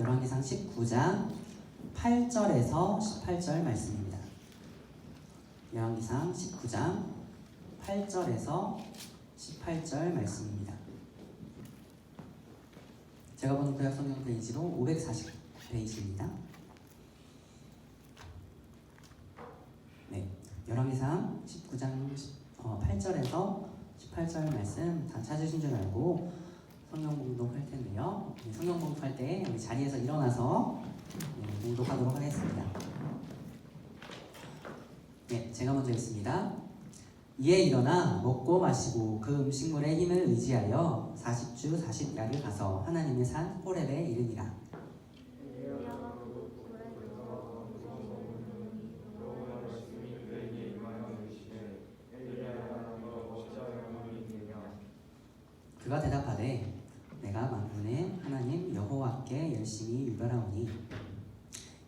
열왕기상 19장 8절에서 18절 말씀입니다. 열왕기상 19장 8절에서 18절 말씀입니다. 제가 보는 구약 성경 페이지로 540페이지입니다. 네, 열왕기상 19장 8절에서 18절 말씀 다 찾으신 줄 알고 성경 봉독할 텐데요. 성경 봉독할 때 우리 자리에서 일어나서 봉독하도록 하겠습니다. 네, 제가 먼저 읽습니다. 이에 일어나 먹고 마시고 그 음식물의 힘을 의지하여 40주 40야를 가서 하나님의 산 호렙에 이르니라. 그가 대답하되 내가 만군의 하나님 여호와께 열심히 유별하오니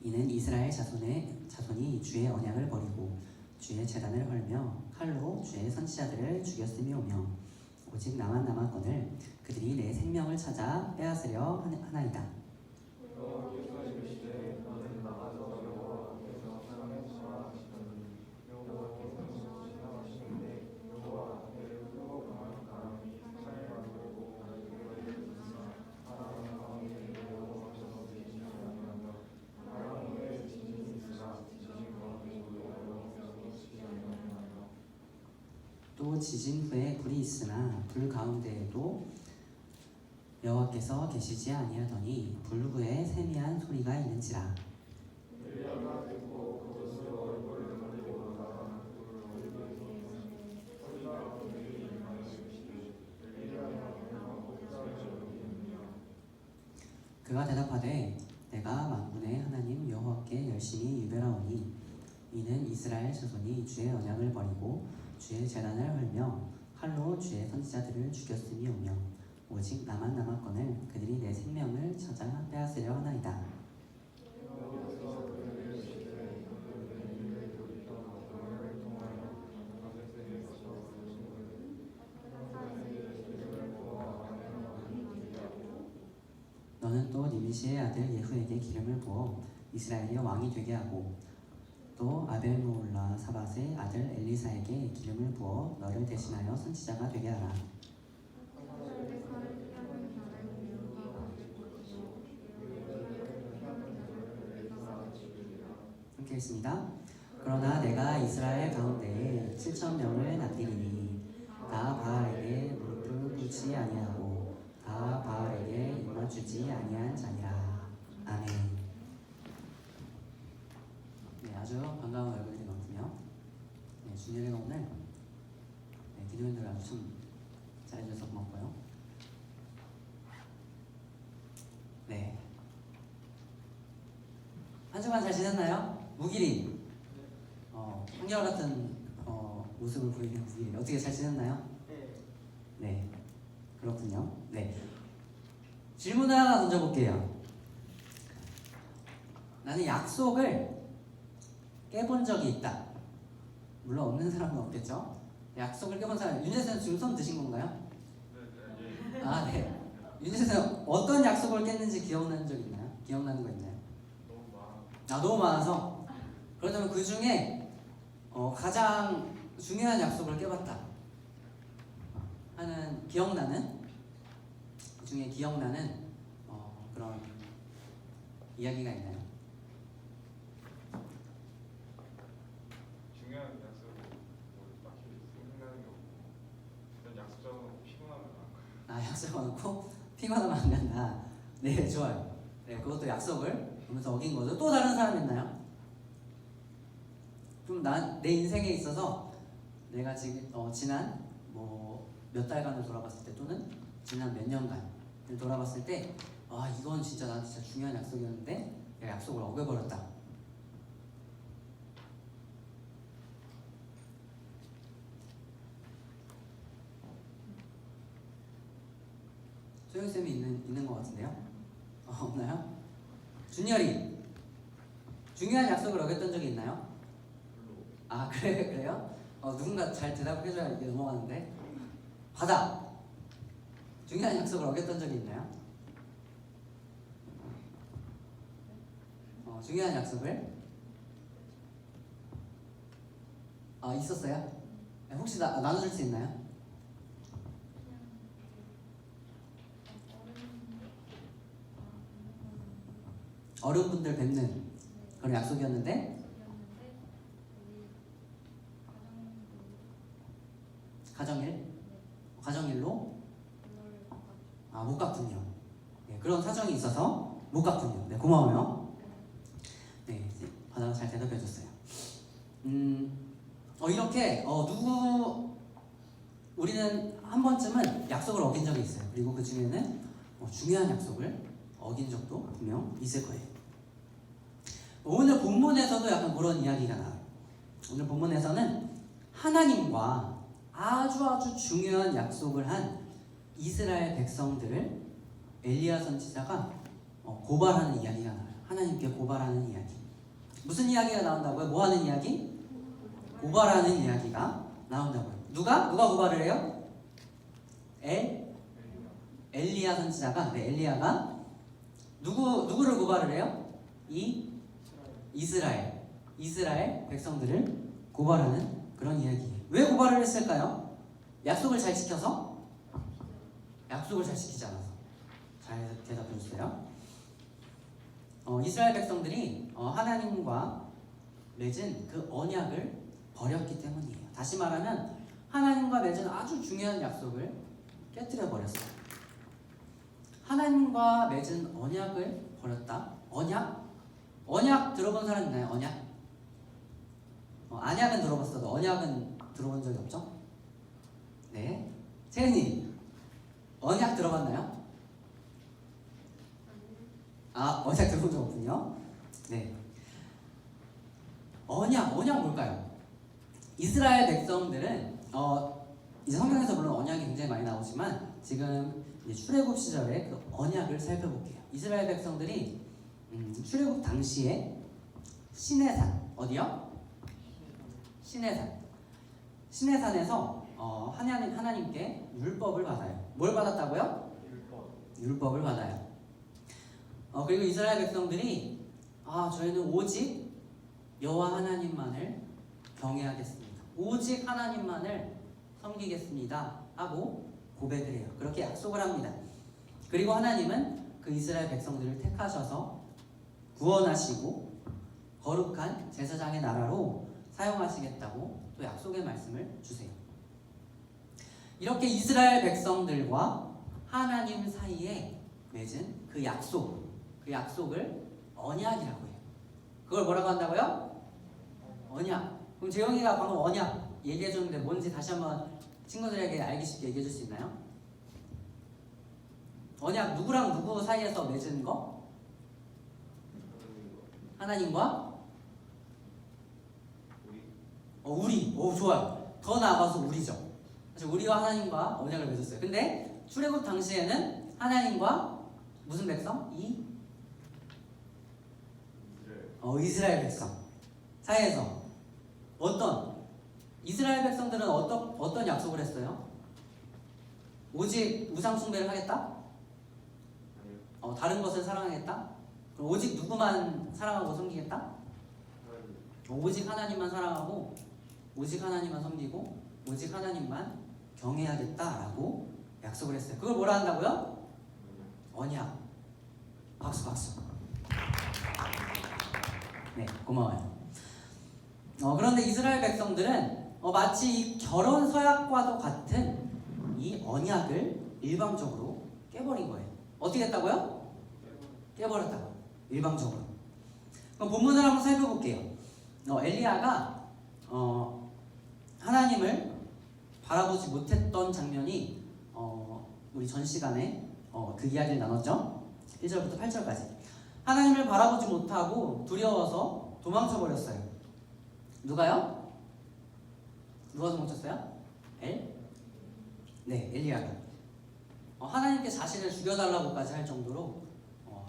이는 이스라엘 자손이 주의 언약을 버리고 주의 제단을 헐며 칼로 주의 선지자들을 죽였음이오며 오직 나만 남았거늘 그들이 내 생명을 찾아 빼앗으려 하나이다. 또 지진 후에 불이 있으나 불 가운데에도 여호와께서 계시지 아니하더니 불 후에 세미한 소리가 있는지라. 그가 대답하되 내가 만군의 하나님 여호와께 열심히 유별하오니 이는 이스라엘 자손이 주의 언약을 버리고 주의 제단을 헐며 칼로 주의 선지자들을 죽였음이오며 오직 나만 남았거늘 그들이 내 생명을 찾아 빼앗으려 하나이다. 너는 또 니므시의 아들 예후에게 기름을 부어 이스라엘의 왕이 되게 하고 또 아벨므올라 사밧의 아들 엘리사에게 기름을 부어 너를 대신하여 선지자가 되게 하라. 함께 읽습니다. 그러나 내가 이스라엘 가운데에 7,000명을 납기리니 다 바알에게 무릎을 꿇지 아니하고 다 바알에게 입 맞추지 아니한 자니라. 아멘. 네, 아주 반가운 얼굴들이 많군요. 네, 준열이가 오늘 기도원들 아주 참 잘해줘서 고맙고요. 네, 한 주간 잘 지냈나요? 무기린 한결같은 모습을 보이는 무기린 어떻게 잘 지냈나요? 네, 그렇군요. 네, 질문 하나 던져볼게요. 나는 약속을 깨본 적이 있다. 물론 없는 사람은 없겠죠. 약속을 깨본 사람. 윤재선 지금 손 드신 건가요? 네. 아, 네. 윤재선 어떤 약속을 깼는지 기억나는 적 있나요? 기억나는 거 있나요? 너무 많아서. 그렇다면 그 중에 가장 중요한 약속을 깨봤다 하는 기억나는 그 중에 기억나는 그런 이야기가 있나요? 중요한 약속을 딱히 생각나는 게 없고 일단 약속 잡아놓고 피곤하면 안 가요. 약속 잡아놓고 피곤하면 안 간다. 네, 좋아요. 네, 그것도 약속을 보면서 어긴 거죠. 또 다른 사람 있나요? 좀 내 인생에 있어서 내가 지금 지난 몇 달간을 돌아봤을 때 또는 지난 몇 년간을 돌아봤을 때 이건 진짜 나한테 진짜 중요한 약속이었는데 내가 약속을 어겨버렸다. 소영쌤이 있는 것 같은데요? 없나요? 준열이 중요한 약속을 어겼던 적이 있나요? 그래요? 누군가 잘 대답해줘야 이게 넘어가는데. 바다 중요한 약속을 어겼던 적이 있나요? 중요한 약속을 있었어요? 네, 혹시 나눠줄 수 있나요? 어른분들 뵙는 그런 약속이었는데 가정일로 못 갔군요. 네, 그런 사정이 있어서 못 갔군요. 네, 고마워요. 네, 이제 바다가 잘 대답해줬어요. 이렇게 우리는 한 번쯤은 약속을 어긴 적이 있어요. 그리고 그 중에는 중요한 약속을 어긴 적도 분명 있을 거예요. 오늘 본문에서도 약간 그런 이야기가 나와요. 오늘 본문에서는 하나님과 아주 중요한 약속을 한 이스라엘 백성들을 엘리야 선지자가 고발하는 이야기가 나와요. 하나님께 고발하는 이야기. 무슨 이야기가 나온다고요? 뭐 하는 이야기? 고발하는 이야기가 나온다고요. 누가 고발을 해요? 엘리야 선지자가. 네, 엘리야가 누구를 고발을 해요? 이스라엘 백성들을 고발하는 그런 이야기예요. 왜 고발을 했을까요? 약속을 잘 지켜서? 약속을 잘 지키지 않아서. 잘 대답해 주세요. 이스라엘 백성들이 하나님과 맺은 그 언약을 버렸기 때문이에요. 다시 말하면 하나님과 맺은 아주 중요한 약속을 깨뜨려 버렸어요. 하나님과 맺은 언약을 버렸다. 언약 들어본 사람 있나요? 언약? 안약은 들어봤어도 언약은 들어본 적이 없죠? 네, 채은이 언약 들어봤나요? 언약 들어본 적 없군요. 네, 언약 뭘까요? 이스라엘 백성들은 이제 성경에서 물론 언약이 굉장히 많이 나오지만 지금 출애굽 시절의 그 언약을 살펴볼게요. 이스라엘 백성들이 출애굽 당시에 시내산 어디요? 시내산에서 하나님께 율법을 받아요. 뭘 받았다고요? 율법을 받아요. 그리고 이스라엘 백성들이 저희는 오직 여호와 하나님만을 경외하겠습니다. 오직 하나님만을 섬기겠습니다 하고 고백을 해요. 그렇게 약속을 합니다. 그리고 하나님은 그 이스라엘 백성들을 택하셔서 구원하시고 거룩한 제사장의 나라로 사용하시겠다고 또 약속의 말씀을 주세요. 이렇게 이스라엘 백성들과 하나님 사이에 맺은 그 약속을 언약이라고 해요. 그걸 뭐라고 한다고요? 언약. 그럼 재영이가 방금 언약 얘기해줬는데 뭔지 다시 한번 친구들에게 알기 쉽게 얘기해줄 수 있나요? 언약 누구랑 누구 사이에서 맺은 거? 하나님과 우리. 좋아요. 더 나아가서 우리죠. 사실 우리와 하나님과 언약을 맺었어요. 근데 출애굽 당시에는 하나님과 무슨 백성? 이스라엘 백성 사이에서 이스라엘 백성들은 어떤 약속을 했어요? 오직 우상 숭배를 하겠다? 다른 것을 사랑하겠다? 그럼 오직 누구만 사랑하고 섬기겠다? 오직 하나님만 사랑하고 오직 하나님만 섬기고 오직 하나님만 경외하겠다라고 약속을 했어요. 그걸 뭐라 한다고요? 언약. 박수. 네, 고마워요. 그런데 이스라엘 백성들은 마치 이 결혼 서약과도 같은 이 언약을 일방적으로 깨버린 거예요. 어떻게 했다고요? 깨버렸다고. 일방적으로. 그럼 본문을 한번 살펴볼게요. 엘리야가 하나님을 바라보지 못했던 장면이 우리 전 시간에 그 이야기를 나눴죠. 1절부터 8절까지. 하나님을 바라보지 못하고 두려워서 도망쳐 버렸어요. 누가요? 누가 도망쳤어요? 네, 엘리야가. 하나님께 자신을 죽여달라고까지 할 정도로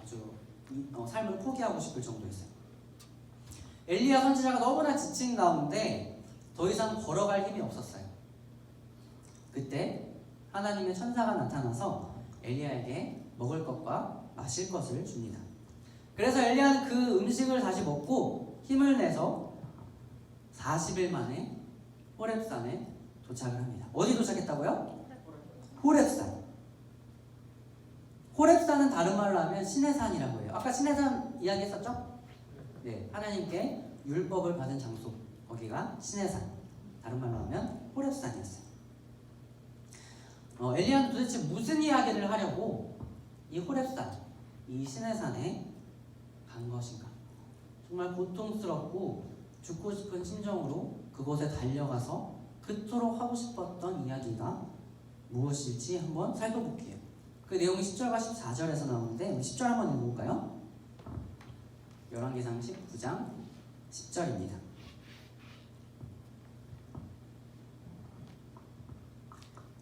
아주 삶을 포기하고 싶을 정도였어요. 엘리야 선지자가 너무나 지친 가운데 더 이상 걸어갈 힘이 없었어요. 그때 하나님의 천사가 나타나서 엘리야에게 먹을 것과 마실 것을 줍니다. 그래서 엘리야는 그 음식을 다시 먹고 힘을 내서 40일 만에 호렙산에 도착을 합니다. 어디 도착했다고요? 호렙산. 호렙산은 다른 말로 하면 신의 산이라고 해요. 아까 신의 산 이야기했었죠? 네, 하나님께 율법을 받은 장소, 거기가 신의 산. 다른 말로 하면 호렙산이었어요. 엘리야는 도대체 무슨 이야기를 하려고 이 호렙산, 이 신의 산에 간 것인가? 정말 고통스럽고 죽고 싶은 심정으로 그곳에 달려가서 그토록 하고 싶었던 이야기가 무엇일지 한번 살펴볼게요. 그 내용이 10절과 14절에서 나오는데 10절 한번 읽어볼까요? 열왕기상 19장 10절입니다.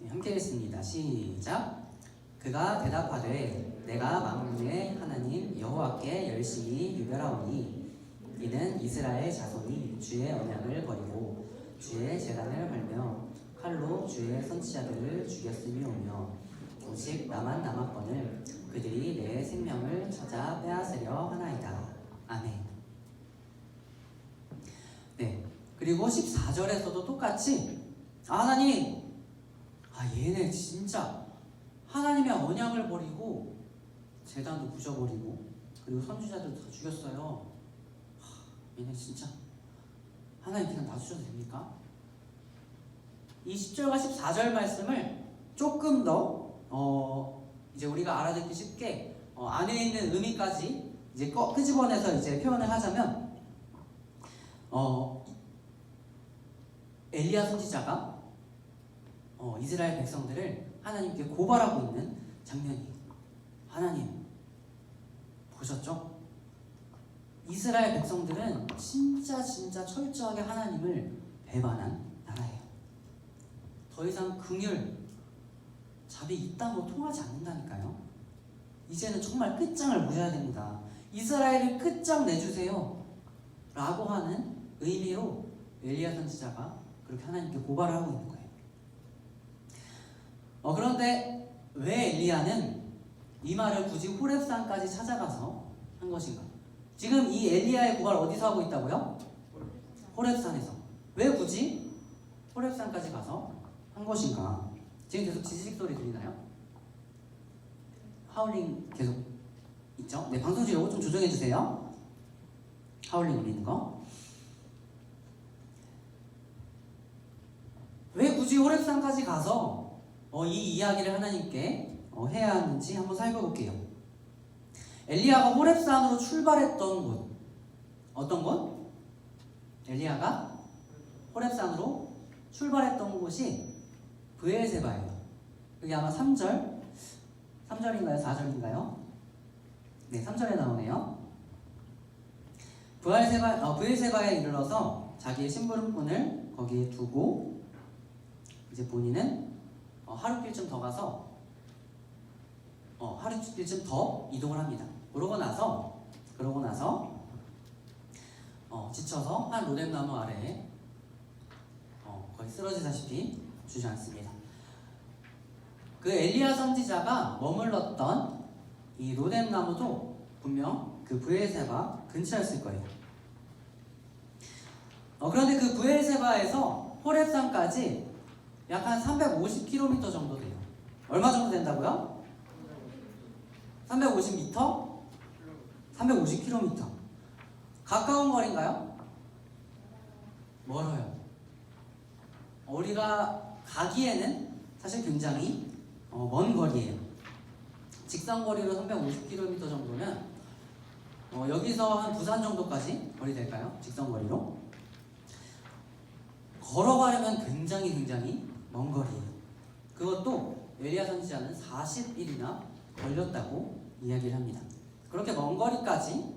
네, 함께 읽습니다. 시작. 그가 대답하되 내가 만군의 하나님 여호와께 열심히 유별하오니 이는 이스라엘 자손이 주의 언약을 버리고 주의 제단을 밟며 칼로 주의 선지자들을 죽였음이오며 오직 나만 남았거늘 그들이 내 생명을 찾아 빼앗으려 하나이다. 아멘. 네, 그리고 14절에서도 똑같이 하나님, 얘네 진짜 하나님의 언약을 버리고 제단도 부셔버리고 그리고 선지자들도 다 죽였어요. 얘네 진짜 하나님 그냥 놔주셔도 됩니까? 이 10절과 14절 말씀을 조금 더 이제 우리가 알아듣기 쉽게 안에 있는 의미까지 이제 끄집어내서 이제 표현을 하자면 엘리야 선지자가 이스라엘 백성들을 하나님께 고발하고 있는 장면이에요. 하나님 보셨죠? 이스라엘 백성들은 진짜 철저하게 하나님을 배반한 나라예요. 더 이상 긍휼, 자비 있다고 통하지 않는다니까요. 이제는 정말 끝장을 보셔야 됩니다. 이스라엘을 끝장 내주세요 라고 하는 의미로 엘리야 선지자가 그렇게 하나님께 고발을 하고 있는 거예요. 그런데 왜 엘리야는 이 말을 굳이 호렙산까지 찾아가서 한 것인가? 지금 이 엘리야의 고발 어디서 하고 있다고요? 호렙산에서. 왜 굳이 호렙산까지 가서 한 것인가? 지금 계속 지지직 소리 들리나요? 하울링 계속 있죠? 네, 방송실 요거 좀 조정해 주세요. 하울링 울리는 거. 왜 굳이 호렙산까지 가서 이 이야기를 하나님께 해야 하는지 한번 살펴볼게요. 엘리야가 호렙산으로 출발했던 곳, 어떤 곳? 엘리야가 호렙산으로 출발했던 곳이 브엘세바예요. 그게 아마 3절인가요? 4절인가요? 네, 3절에 나오네요. 브엘세바에 이르러서 자기의 심부름꾼을 거기에 두고 이제 본인은 하루길쯤 더 가서 하루길쯤 더 이동을 합니다. 그러고 나서 지쳐서 한 로뎀나무 아래에 거의 쓰러지다시피 주저앉습니다. 그 엘리야 선지자가 머물렀던 이 로뎀나무도 분명 그 브엘세바 근처였을 거예요. 그런데 그 브엘세바에서 호렙산까지 약 한 350km 정도 돼요. 얼마 정도 된다고요? 350m? 350km. 가까운 거리인가요? 멀어요. 우리가 가기에는 사실 굉장히 먼 거리예요. 직선 거리로 350km 정도면 여기서 한 부산 정도까지 거리 될까요? 직선 거리로. 걸어가려면 굉장히 먼 거리예요. 그것도 엘리야 선지자는 40일이나 걸렸다고 이야기를 합니다. 그렇게 먼 거리까지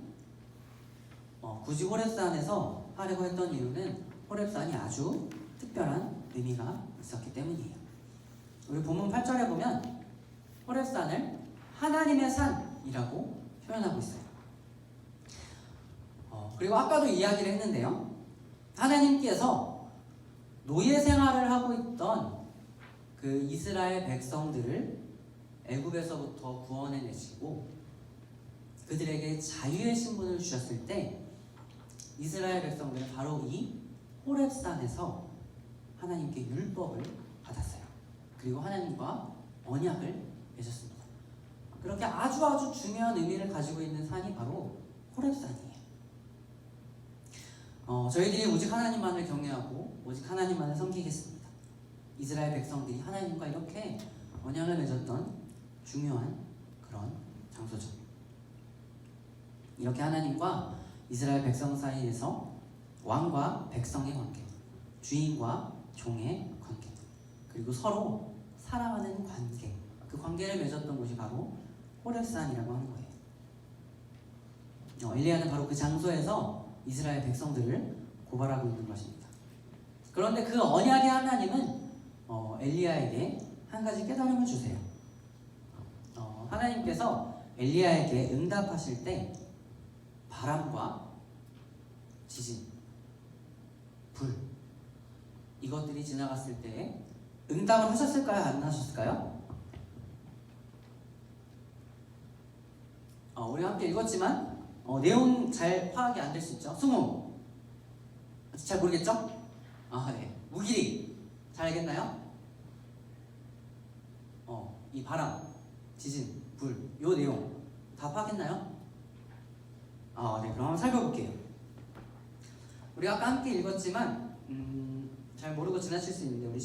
굳이 호렙산에서 하려고 했던 이유는 호렙산이 아주 특별한 의미가 있었기 때문이에요. 우리 본문 8절에 보면 호렙산을 하나님의 산이라고 표현하고 있어요. 그리고 아까도 이야기를 했는데요. 하나님께서 노예 생활을 하고 있던 그 이스라엘 백성들을 애굽에서부터 구원해내시고 그 그들에게 자유의 신분을 주셨을 때 이스라엘 백성들은 바로 이 호렙산에서 하나님께 율법을 받았어요. 그리고 하나님과 언약을 맺었습니다. 그렇게 아주 중요한 의미를 가지고 있는 산이 바로 호렙산이에요. 저희들이 오직 하나님만을 경외하고 오직 하나님만을 섬기겠습니다. 이스라엘 백성들이 하나님과 이렇게 언약을 맺었던 중요한 그런 장소죠. 이렇게 하나님과 이스라엘 백성 사이에서 왕과 백성의 관계, 주인과 종의 관계, 그리고 서로 사랑하는 관계, 그 관계를 맺었던 곳이 바로 호렙산이라고 하는 거예요. 엘리야는 바로 그 장소에서 이스라엘 백성들을 고발하고 있는 것입니다. 그런데 그 언약의 하나님은 엘리야에게 한 가지 깨달음을 주세요. 하나님께서 엘리야에게 응답하실 때 바람과 지진, 불 이것들이 지나갔을 때 응답을 하셨을까요? 안 하셨을까요? 우리 함께 읽었지만 내용 잘 파악이 안 될 수 있죠. 승우 잘 모르겠죠? 네. 무길이 잘 알겠나요? 이 바람, 지진, 불, 요 내용 다 파악했나요? 네. 그럼 한번 살펴볼게요. 우리가 아까 함께 읽었지만 잘 모르고 지나칠 수 있는데 우리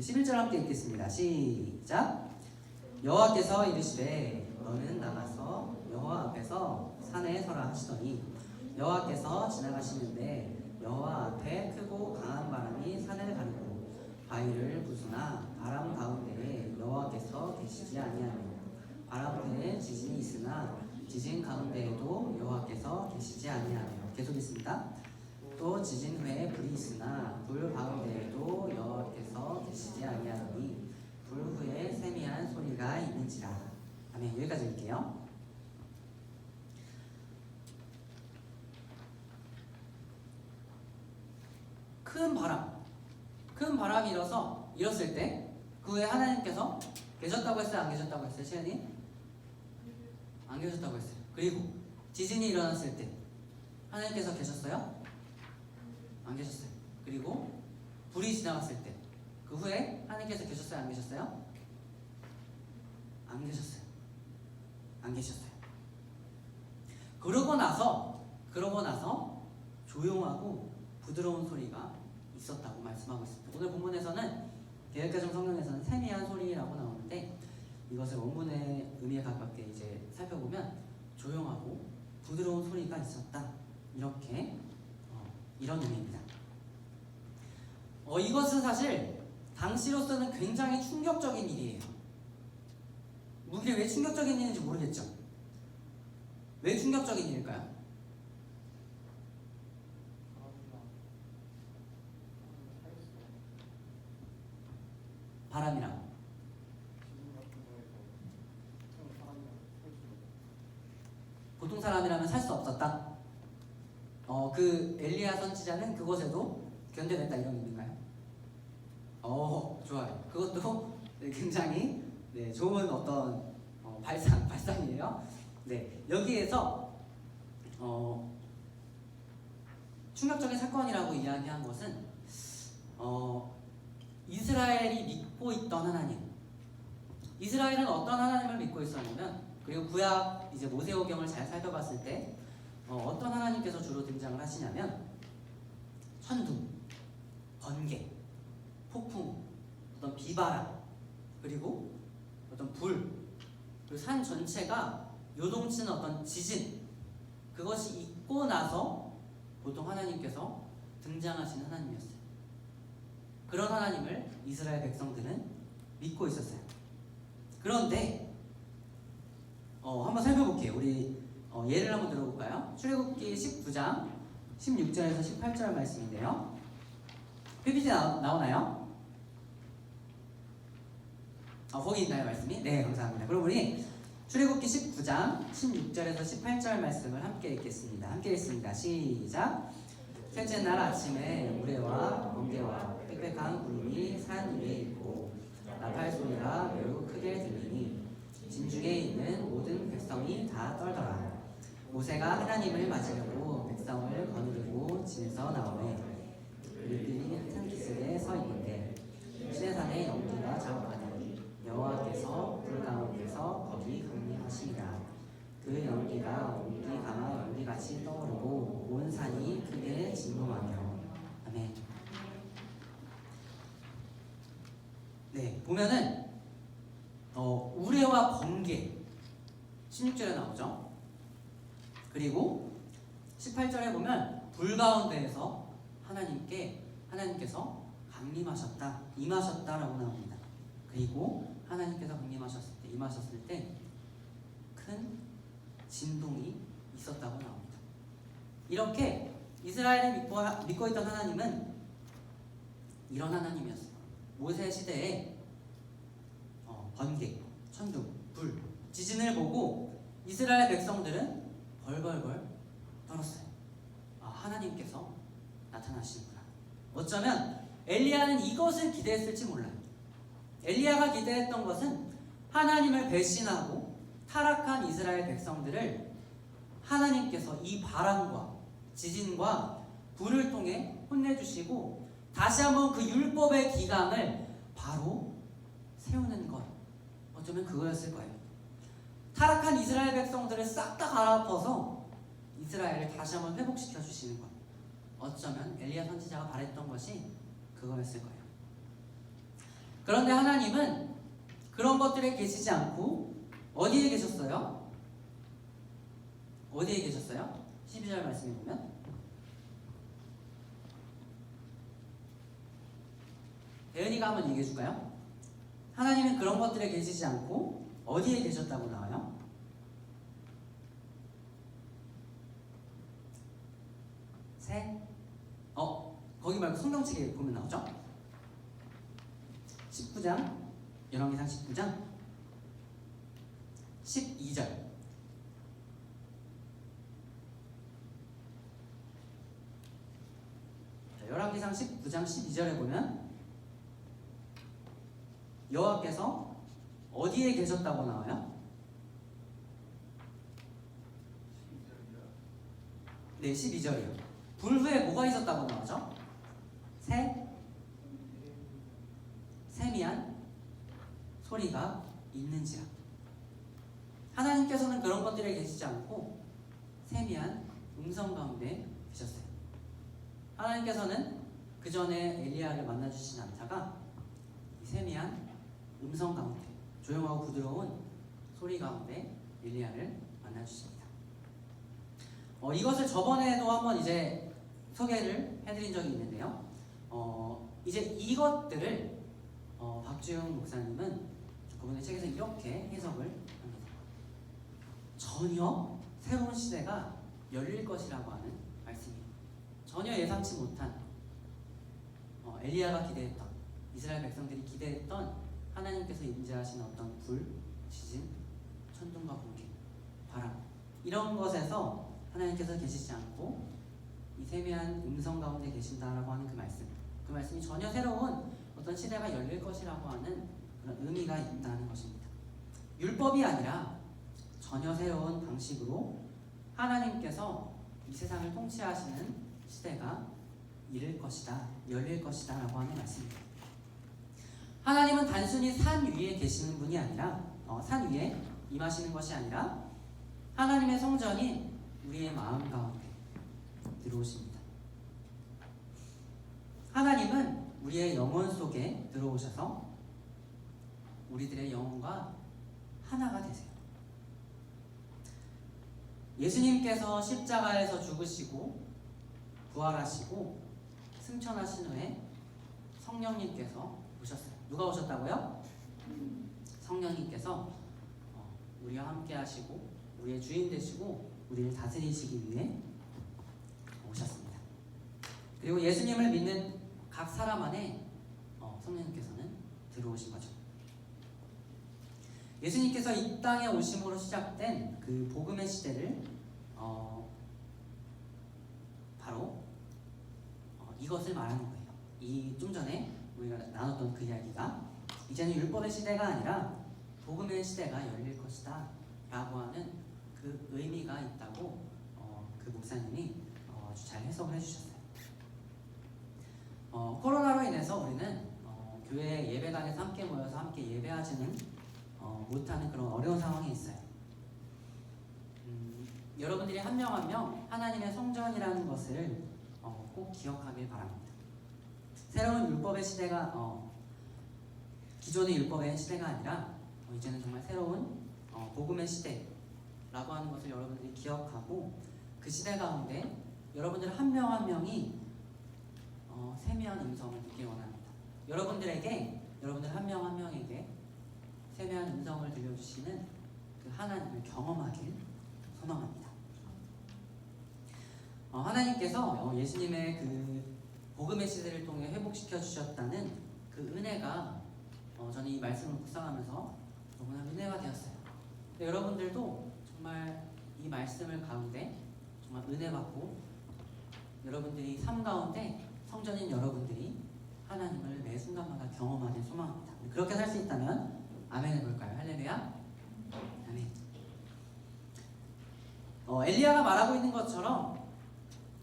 11절 함께 읽겠습니다. 시작. 여호와께서 이르시되 너는 나가서 여호와 앞에서 산에 서라 하시더니 여호와께서 지나가시는데 여호와 앞에 크고 강한 바람이 산을 가르고 바위를 부수나 바람 가운데에 여호와께서 계시지 아니하며 바람 후에 지진이 있으나 지진 가운데에도 여호와께서 계시지 아니하며 계속 있습니다. 또 지진 후에 불이 있으나 불 가운데에도 여호와께서 계시지 아니하니 불 후에 세미한 소리가 있는지라. 아멘. 여기까지 읽게요. 큰 바람이 일었을 때 그 후에 하나님께서 계셨다고 했어요? 안 계셨다고 했어요? 시연이? 안 계셨다고 했어요. 그리고 지진이 일어났을 때 하나님께서 계셨어요? 안 계셨어요. 그리고 불이 지나갔을 때 그 후에 하나님께서 계셨어요? 안 계셨어요? 안 계셨어요. 안 계셨어요. 그러고 나서 조용하고 부드러운 소리가 있었다고 말씀하고 있습니다. 오늘 본문에서는 개역개정 성경에서는 세미한 소리라고 나오는데 이것을 원문의 의미에 가깝게 이제 살펴보면 조용하고 부드러운 소리가 있었다. 이렇게 이런 의미입니다. 이것은 사실 당시로서는 굉장히 충격적인 일이에요. 이게 왜 충격적인 일인지 모르겠죠? 왜 충격적인 일일까요? 바람이랑 보통 사람이라면 살 수 없었다. 그 엘리야 선지자는 그것에도 견뎌냈다 이런 의미인가요? 좋아요. 그것도 굉장히 좋은 어떤 발상이에요. 네, 여기에서 충격적인 사건이라고 이야기한 것은 이스라엘이 믿고 있던 하나님. 이스라엘은 어떤 하나님을 믿고 있었냐면, 그리고 구약 이제 모세오경을 잘 살펴봤을 때 어떤 하나님께서 주로 등장을 하시냐면 천둥, 번개, 폭풍, 어떤 비바람, 그리고 어떤 불, 그리고 산 전체가 요동치는 어떤 지진, 그것이 있고 나서 보통 하나님께서 등장하시는 하나님이었어요. 그런 하나님을 이스라엘 백성들은 믿고 있었어요. 그런데 한번 살펴볼게요. 우리 예를 한번 들어볼까요? 출애굽기 19장 16절에서 18절 말씀인데요. PPT 나오나요? 거기 있나요 말씀이? 네, 감사합니다. 그럼 우리 출애굽기 19장 16절에서 18절 말씀을 함께 읽겠습니다. 함께 읽습니다. 시작. 셋째 날 아침에 우레와 번개와 빽빽한 구름이 산 위에 있고 나팔 소리가 매우 크게 들리니 진중에 있는 모든 백성이 다 떨더라. 모세가 하나님을 맞으려고 백성을 거느리고 진에서 나오매 그들이 한 기슭에 서 있는데 시내산에 연기가 자욱하니 여호와께서 불 가운데서 거기 강림하시니라. 그 연기가 온기 가마 연기같이 떠오르고 온 산이 크게 진동하며. 아멘. 네, 보면은 우레와 번개 16절에 나오죠. 그리고 18절에 보면 불 가운데에서 하나님께서 강림하셨다, 임하셨다라고 나옵니다. 그리고 하나님께서 강림하셨을 때, 임하셨을 때 큰 진동이 있었다고 나옵니다. 이렇게 이스라엘을 믿고 있던 하나님은 이런 하나님이었어요. 모세 시대에 번개, 천둥, 불, 지진을 보고 이스라엘 백성들은 벌벌벌 떨었어요. 하나님께서 나타나시는구나. 어쩌면 엘리야는 이것을 기대했을지 몰라요. 엘리야가 기대했던 것은 하나님을 배신하고 타락한 이스라엘 백성들을 하나님께서 이 바람과 지진과 불을 통해 혼내주시고 다시 한번 그 율법의 기강을 바로 세우는 것, 어쩌면 그거였을 거예요. 타락한 이스라엘 백성들을 싹 다 갈아엎어서 이스라엘을 다시 한번 회복시켜 주시는 것, 어쩌면 엘리야 선지자가 바랬던 것이 그거였을 거예요. 그런데 하나님은 그런 것들에 계시지 않고 어디에 계셨어요? 어디에 계셨어요? 12절 말씀해 보면 대은이가 한번 얘기해 줄까요? 하나님은 그런 것들에 계시지 않고 어디에 계셨다고 나와요? 거기 말고 성경책에 보면 나오죠? 19장, 열왕기상 19장 12절. 열왕기상 19장 12절에 보면 여호와께서 어디에 계셨다고 나와요? 네, 12절이요. 불 후에 뭐가 있었다고 나오죠? 세미한 소리가 있는지라. 하나님께서는 그런 것들에 계시지 않고 세미한 음성 가운데 계셨어요. 하나님께서는 그 전에 엘리야를 만나주시진 않다가 이 세미한 음성 가운데, 조용하고 부드러운 소리 가운데 엘리야를 만나주십니다. 이것을 저번에도 한번 이제 소개를 해드린 적이 있는데요. 이제 이것들을 박주영 목사님은 그분의 책에서 이렇게 해석을 합니다. 전혀 새로운 시대가 열릴 것이라고 하는 말씀이에요. 전혀 예상치 못한 엘리야가 기대했던, 이스라엘 백성들이 기대했던 하나님께서 임재하시는 어떤 불, 지진, 천둥과 번개, 바람, 이런 것에서 하나님께서 계시지 않고 이 세미한 음성 가운데 계신다라고 하는 그 말씀이 전혀 새로운 어떤 시대가 열릴 것이라고 하는 그런 의미가 있다는 것입니다. 율법이 아니라 전혀 새로운 방식으로 하나님께서 이 세상을 통치하시는 시대가 이를 것이다, 열릴 것이다 라고 하는 말씀입니다. 하나님은 단순히 산 위에 계시는 분이 아니라 산 위에 임하시는 것이 아니라 하나님의 성전이 우리의 마음 가운데 들어오십니다. 하나님은 우리의 영혼 속에 들어오셔서 우리들의 영혼과 하나가 되세요. 예수님께서 십자가에서 죽으시고 부활하시고 승천하신 후에 성령님께서 오셨어요. 누가 오셨다고요? 성령님께서 우리와 함께 하시고 우리의 주인 되시고 우리를 다스리시기 위해 오셨습니다. 그리고 예수님을 믿는 각 사람 안에 성령님께서는 들어오신 거죠. 예수님께서 이 땅에 오심으로 시작된 그 복음의 시대를 바로 이것을 말하는 거예요. 이 좀 전에 우리가 나눴던 그 이야기가 이제는 율법의 시대가 아니라 복음의 시대가 열릴 것이다 라고 하는 그 의미가 있다고 그 목사님이 아주 잘 해석을 해주셨어요. 코로나로 인해서 우리는 교회 예배당에서 함께 모여서 함께 예배하지는 못하는 그런 어려운 상황에 있어요. 여러분들이 한 명 한 명 하나님의 성전이라는 것을 꼭 기억하길 바랍니다. 새로운 율법의 시대가 기존의 율법의 시대가 아니라 이제는 정말 새로운 복음의 시대라고 하는 것을 여러분들이 기억하고 그 시대 가운데 여러분들 한 명 한 명이 세미한 음성을 듣길 원합니다. 여러분들 한 명 한 명에게 세미한 음성을 들려주시는 그 하나님을 경험하길 소망합니다. 하나님께서 예수님의 그 복음의 시대를 통해 회복시켜 주셨다는 그 은혜가 저는 이 말씀을 묵상하면서 너무나 은혜가 되었어요. 여러분들도 정말 이 말씀을 가운데 정말 은혜 받고 여러분들이 삶 가운데 성전인 여러분들이 하나님을 매 순간마다 경험하길 소망합니다. 그렇게 살 수 있다면 아멘 해볼까요? 할렐루야. 아멘. 엘리야가 말하고 있는 것처럼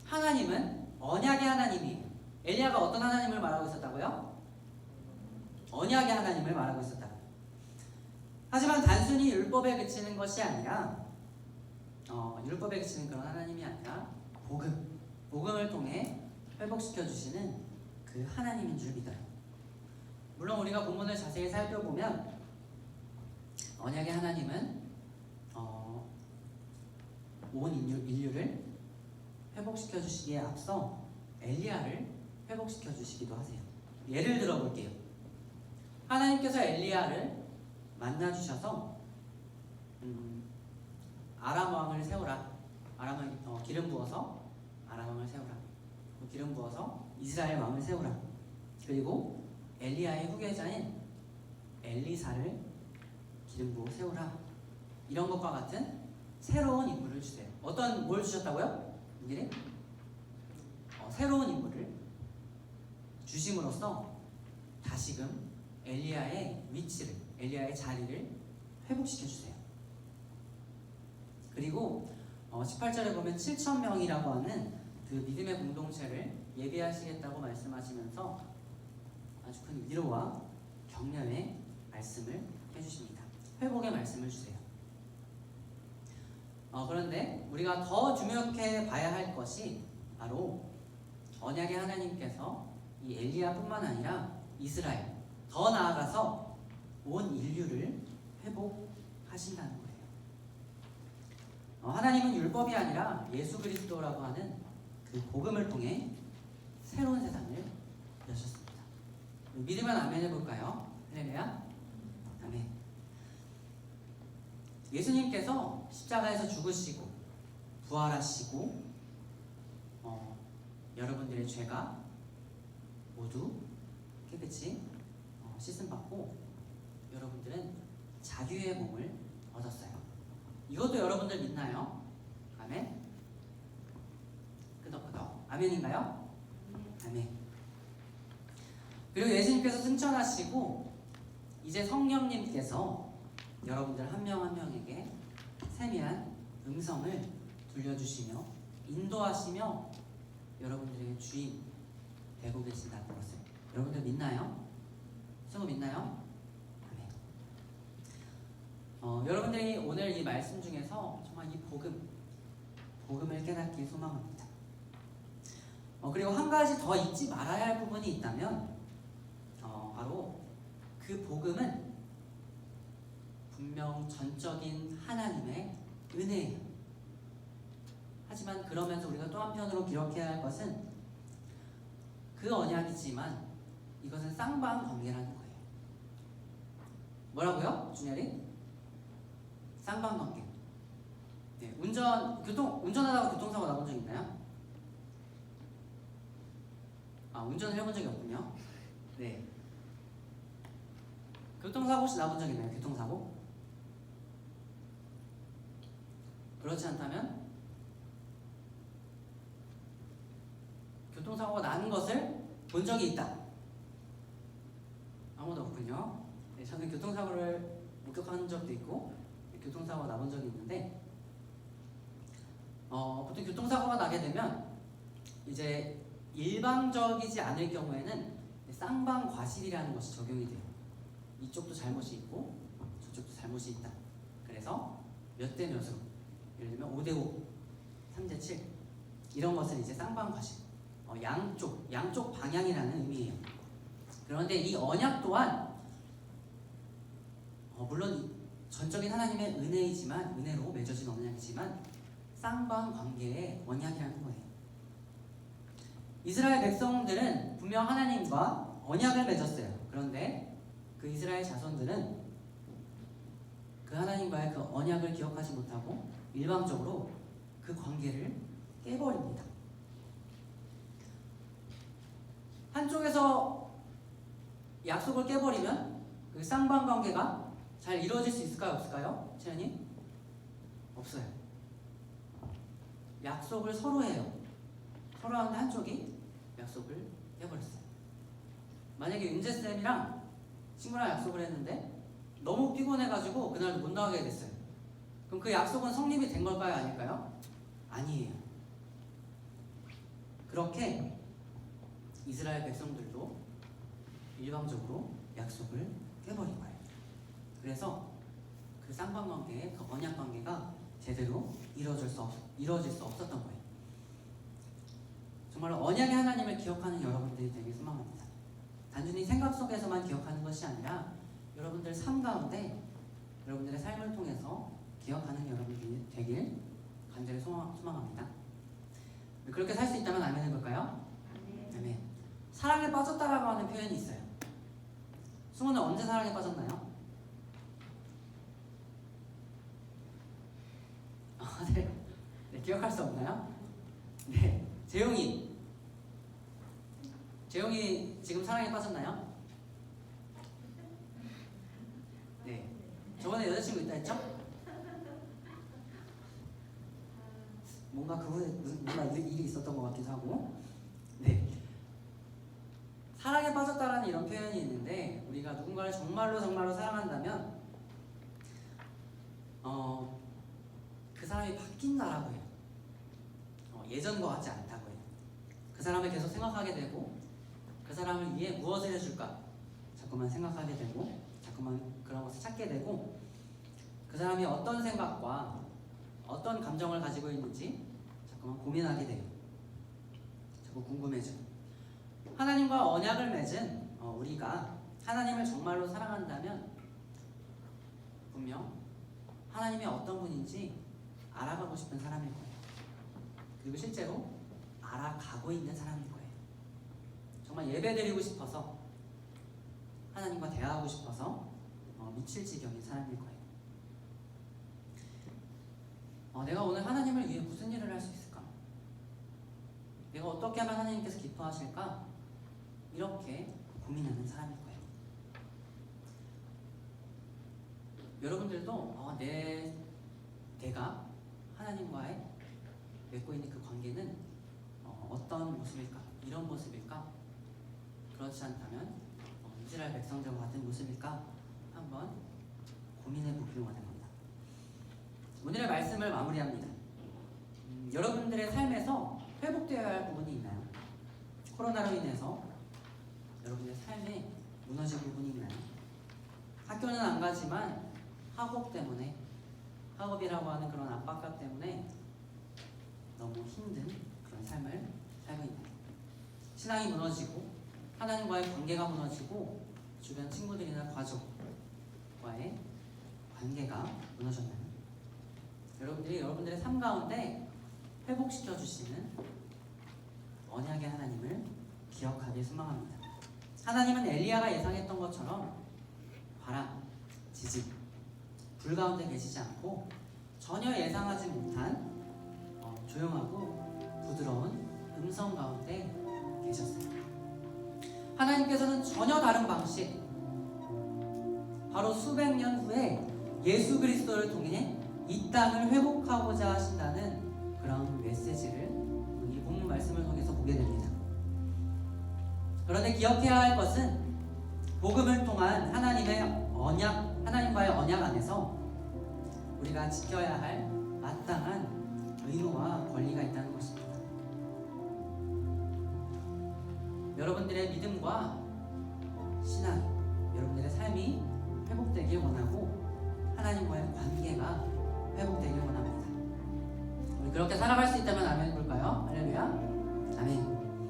하나님은 언약의 하나님이에요. 엘리야가 어떤 하나님을 말하고 있었다고요? 언약의 하나님을 말하고 있었다. 하지만 단순히 율법에 그치는 것이 아니라 율법에 그치는 그런 하나님이 아니라 복음을 통해 회복시켜 주시는 그 하나님인 줄 믿어요. 물론 우리가 본문을 자세히 살펴보면 언약의 하나님은 온 인류를 회복시켜 주시기에 앞서 엘리야를 회복시켜 주시기도 하세요. 예를 들어 볼게요. 하나님께서 엘리야를 만나 주셔서 아람 왕을 세우라. 기름 부어서 아람 왕을 세우라. 기름 부어서 이스라엘 왕을 세우라. 그리고 엘리야의 후계자인 엘리사를 기름 부어 세우라. 이런 것과 같은 새로운 인물을 주세요. 뭘 주셨다고요? 이게 새로운 인물을 주심으로써 다시금 엘리야의 위치를, 엘리야의 자리를 회복시켜 주세요. 그리고 18절에 보면 7,000명이라고 하는 그 믿음의 공동체를 예비하시겠다고 말씀하시면서 아주 큰 위로와 격려의 말씀을 해주십니다. 회복의 말씀을 주세요. 그런데 우리가 더 주목해 봐야 할 것이 바로 언약의 하나님께서 이 엘리야뿐만 아니라 이스라엘, 더 나아가서 온 인류를 회복하신다는 거예요. 하나님은 율법이 아니라 예수 그리스도라고 하는 그 복음을 통해 새로운 세상을 여셨습니다. 믿으면 아멘 해볼까요? 할렐루야. 아멘. 예수님께서 십자가에서 죽으시고 부활하시고 여러분들의 죄가 모두 깨끗이 씻음받고 여러분들은 자유의 몸을 얻었어요. 이것도 여러분들 믿나요? 아멘? 끄덕끄덕. 아멘인가요? 아멘. 그리고 예수님께서 승천하시고 이제 성령님께서 여러분들 한 명 한 명에게 세미한 음성을 들려주시며 인도하시며 여러분들에게 주인 되고 계신다는 것을 여러분들 믿나요? 성도 믿나요? 아멘. 여러분들이 오늘 이 말씀 중에서 정말 이 복음을 깨닫기 소망합니다. 그리고 한 가지 더 잊지 말아야 할 부분이 있다면 바로 그 복음은 분명 전적인 하나님의 은혜예요. 하지만 그러면서 우리가 또 한편으로 기억해야 할 것은 그 언약이지만 이것은 쌍방관계라는 거예요. 뭐라고요? 준열이? 쌍방관계. 네, 운전하다가 교통사고 나본 적 있나요? 운전을 해본 적이 없군요. 네. 교통사고 혹시 나본 적 있나요? 교통사고? 그렇지 않다면 교통사고가 나는 것을 본 적이 있다. 아무도 없군요. 저는 교통사고를 목격한 적도 있고 교통사고가 나본 적이 있는데 보통 교통사고가 나게 되면 이제 일방적이지 않을 경우에는 쌍방과실이라는 것이 적용이 돼요. 이쪽도 잘못이 있고 저쪽도 잘못이 있다. 그래서 몇 대 몇으로, 예를 들면 5대5, 3대7 이런 것을 이제 쌍방과실, 양쪽 방향이라는 의미예요. 그런데 이 언약 또한 물론 전적인 하나님의 은혜로 맺어진 언약이지만 쌍방관계의 언약이라는 거예요. 이스라엘 백성들은 분명 하나님과 언약을 맺었어요. 그런데 그 이스라엘 자손들은 그 하나님과의 그 언약을 기억하지 못하고 일방적으로 그 관계를 깨버립니다. 한쪽에서 약속을 깨버리면 그 쌍방관계가 잘 이루어질 수 있을까요? 없을까요? 채연이? 없어요. 약속을 서로 해요. 서로 하는데 한쪽이 약속을 깨버렸어요. 만약에 윤재쌤이랑 친구랑 약속을 했는데 너무 피곤해가지고 그날도 못 나가게 됐어요. 그럼 그 약속은 성립이 된 걸까요? 아닐까요? 아니에요. 그렇게 이스라엘 백성들도 일방적으로 약속을 깨버린 거예요. 그래서 그 쌍방관계의 그 언약관계가 제대로 이루어질 수 없었던 거예요. 정말 언약의 하나님을 기억하는 여러분들이 되길 소망합니다. 단순히 생각 속에서만 기억하는 것이 아니라 여러분들 삶 가운데 여러분들의 삶을 통해서 기억하는 여러분들이 되길 간절히 소망합니다. 그렇게 살 수 있다면 아멘 해볼까요? 아멘. 사랑에 빠졌다라고 하는 표현이 있어요. 승우는 언제 사랑에 빠졌나요? 네, 기억할 수 없나요? 네, 재용이 지금 사랑에 빠졌나요? 네, 저번에 여자친구 있다 했죠? 뭔가 그분에 뭔가 일이 있었던 것 같기도 하고. 네, 사랑에 빠졌다라는 이런 표현이 있는데 우리가 누군가를 정말로 사랑한다면 그 사람이 바뀐다라고 해요. 예전과 같지 않다고 해요. 그 사람을 계속 생각하게 되고 그 사람을 위해 무엇을 해줄까 자꾸만 생각하게 되고 자꾸만 그런 것을 찾게 되고 그 사람이 어떤 생각과 어떤 감정을 가지고 있는지 자꾸만 고민하게 돼요. 자꾸 궁금해져요. 하나님과 언약을 맺은 우리가 하나님을 정말로 사랑한다면 분명 하나님이 어떤 분인지 알아가고 싶은 사람일 거예요. 그리고 실제로 알아가고 있는 사람일 거예요. 정말 예배드리고 싶어서 하나님과 대화하고 싶어서 미칠 지경인 사람일 거예요. 내가 오늘 하나님을 위해 무슨 일을 할 수 있을까? 내가 어떻게 하면 하나님께서 기뻐하실까? 이렇게 고민하는 사람일 거예요. 여러분들도 내가 하나님과의 맺고 있는 그 관계는 어떤 모습일까? 이런 모습일까? 그렇지 않다면 이스라엘 백성들과 같은 모습일까? 한번 고민해 보기를 원합니다. 오늘의 말씀을 마무리합니다. 여러분들의 삶에서 회복되어야 할 부분이 있나요? 코로나로 인해서 여러분의 삶에 무너진 부분이 있나요? 학교는 안 가지만 학업이라고 하는 그런 압박감 때문에 너무 힘든 그런 삶을 살고 있나요? 신앙이 무너지고 하나님과의 관계가 무너지고 주변 친구들이나 가족과의 관계가 무너졌나요? 여러분들이 여러분들의 삶 가운데 회복시켜 주시는 언약의 하나님을 기억하길 소망합니다. 하나님은 엘리야가 예상했던 것처럼 바람, 지진, 불 가운데 계시지 않고 전혀 예상하지 못한 조용하고 부드러운 음성 가운데 계셨어요. 하나님께서는 전혀 다른 방식, 바로 수백 년 후에 예수 그리스도를 통해 이 땅을 회복하고자 하신다는 그런 메시지를 이 본문 말씀을 통해서 보게 됩니다. 그런데 기억해야 할 것은 복음을 통한 하나님의 언약, 하나님과의 언약 안에서 우리가 지켜야 할 마땅한 의무와 권리가 있다는 것입니다. 여러분들의 믿음과 신앙, 여러분들의 삶이 회복되길 원하고 하나님과의 관계가 회복되길 원합니다. 우리 그렇게 살아갈 수 있다면 아멘.